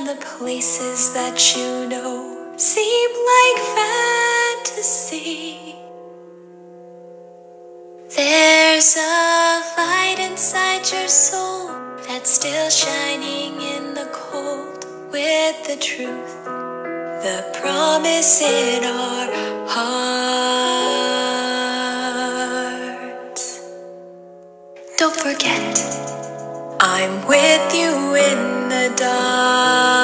and the places that you know seem like fantasy. There's a light inside your soul that's still shining in the cold, with the truth, the promise in our hearts. Don't forget, I'm with you in the dark.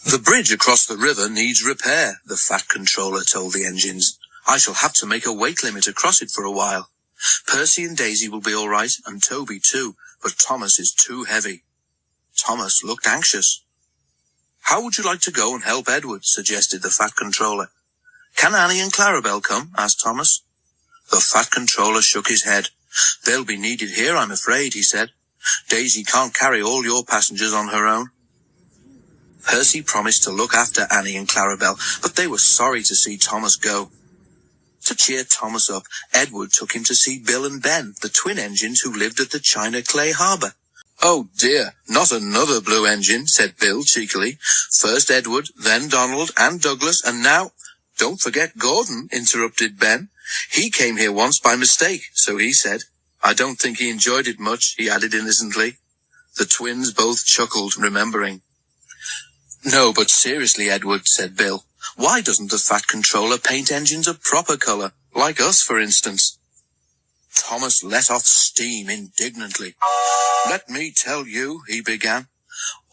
The bridge across the river needs repair, the Fat Controller told the engines. I shall have to make a weight limit across it for a while. Percy and Daisy will be all right, and Toby too, but Thomas is too heavy. Thomas looked anxious. How would you like to go and help Edward? Suggested the Fat Controller. Can Annie and Clarabelle come? Asked Thomas. The Fat Controller shook his head. They'll be needed here, I'm afraid, he said. Daisy can't carry all your passengers on her own. Percy promised to look after Annie and Clarabelle, but they were sorry to see Thomas go. To cheer Thomas up, Edward took him to see Bill and Ben, the twin engines who lived at the China Clay Harbour. Oh dear, not another blue engine, said Bill cheekily. First Edward, then Donald and Douglas, and now— Don't forget Gordon, interrupted Ben. He came here once by mistake, so he said. I don't think he enjoyed it much, he added innocently. The twins both chuckled, remembering. No, but seriously, Edward, said Bill. Why doesn't the Fat Controller paint engines a proper colour, like us, for instance? Thomas let off steam indignantly. Let me tell you, he began.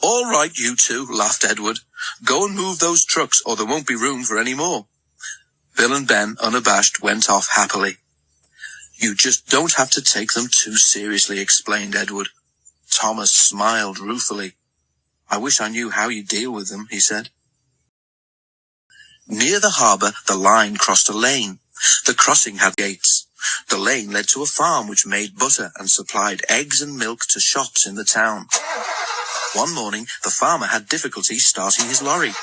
All right, you two, laughed Edward. Go and move those trucks, or there won't be room for any more. Bill and Ben, unabashed, went off happily. You just don't have to take them too seriously, explained Edward. Thomas smiled ruefully. I wish I knew how you deal with them, he said. Near the harbour, the line crossed a lane. The crossing had gates. The lane led to a farm which made butter and supplied eggs and milk to shops in the town. One morning, the farmer had difficulty starting his lorry.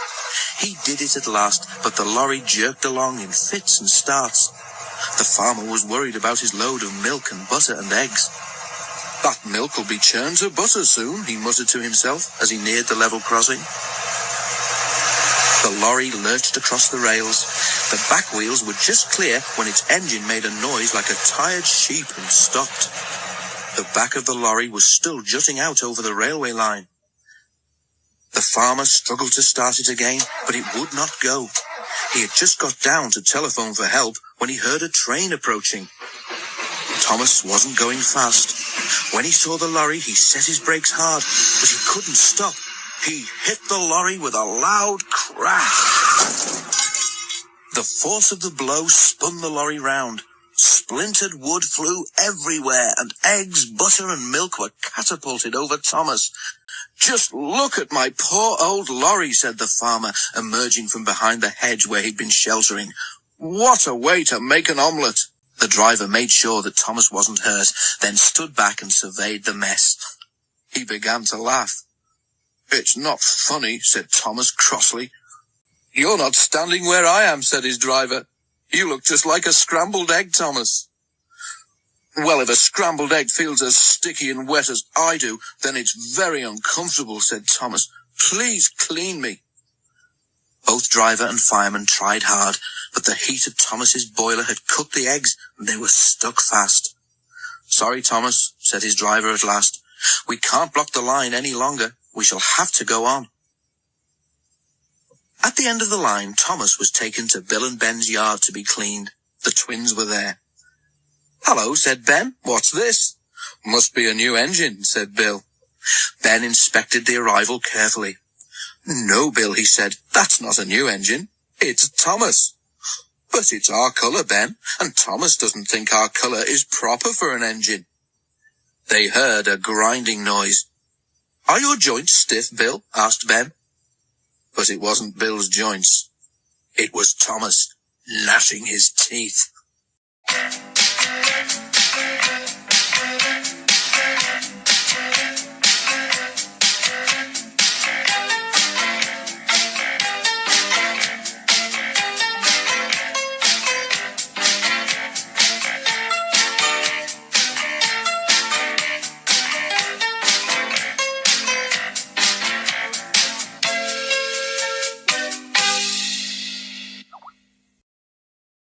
He did it at last, but the lorry jerked along in fits and starts. The farmer was worried about his load of milk and butter and eggs. That milk will be churned to butter soon, he muttered to himself as he neared the level crossing. The lorry lurched across the rails. The back wheels were just clear when its engine made a noise like a tired sheep and stopped. The back of the lorry was still jutting out over the railway line. The farmer struggled to start it again, but it would not go. He had just got down to telephone for help when he heard a train approaching. Thomas wasn't going fast. When he saw the lorry, he set his brakes hard, but he couldn't stop. He hit the lorry with a loud crash. The force of the blow spun the lorry round. Splintered wood flew everywhere, and eggs, butter, and milk were catapulted over Thomas. Just look at my poor old lorry, said the farmer, emerging from behind the hedge where he'd been sheltering. What a way to make an omelette! The driver made sure that Thomas wasn't hurt, then stood back and surveyed the mess. He began to laugh. It's not funny, said Thomas crossly. You're not standing where I am, said his driver. You look just like a scrambled egg, Thomas. Well, if a scrambled egg feels as sticky and wet as I do, then it's very uncomfortable, said Thomas. Please clean me. Both driver and fireman tried hard, but the heat of Thomas's boiler had cooked the eggs, and they were stuck fast. Sorry, Thomas, said his driver at last. We can't block the line any longer. We shall have to go on. At the end of the line, Thomas was taken to Bill and Ben's yard to be cleaned. The twins were there. Hello, said Ben. What's this? Must be a new engine, said Bill. Ben inspected the arrival carefully. No, Bill, he said. That's not a new engine. It's Thomas. But it's our colour, Ben, and Thomas doesn't think our colour is proper for an engine. They heard a grinding noise. Are your joints stiff, Bill? Asked Ben. But it wasn't Bill's joints. It was Thomas, gnashing his teeth.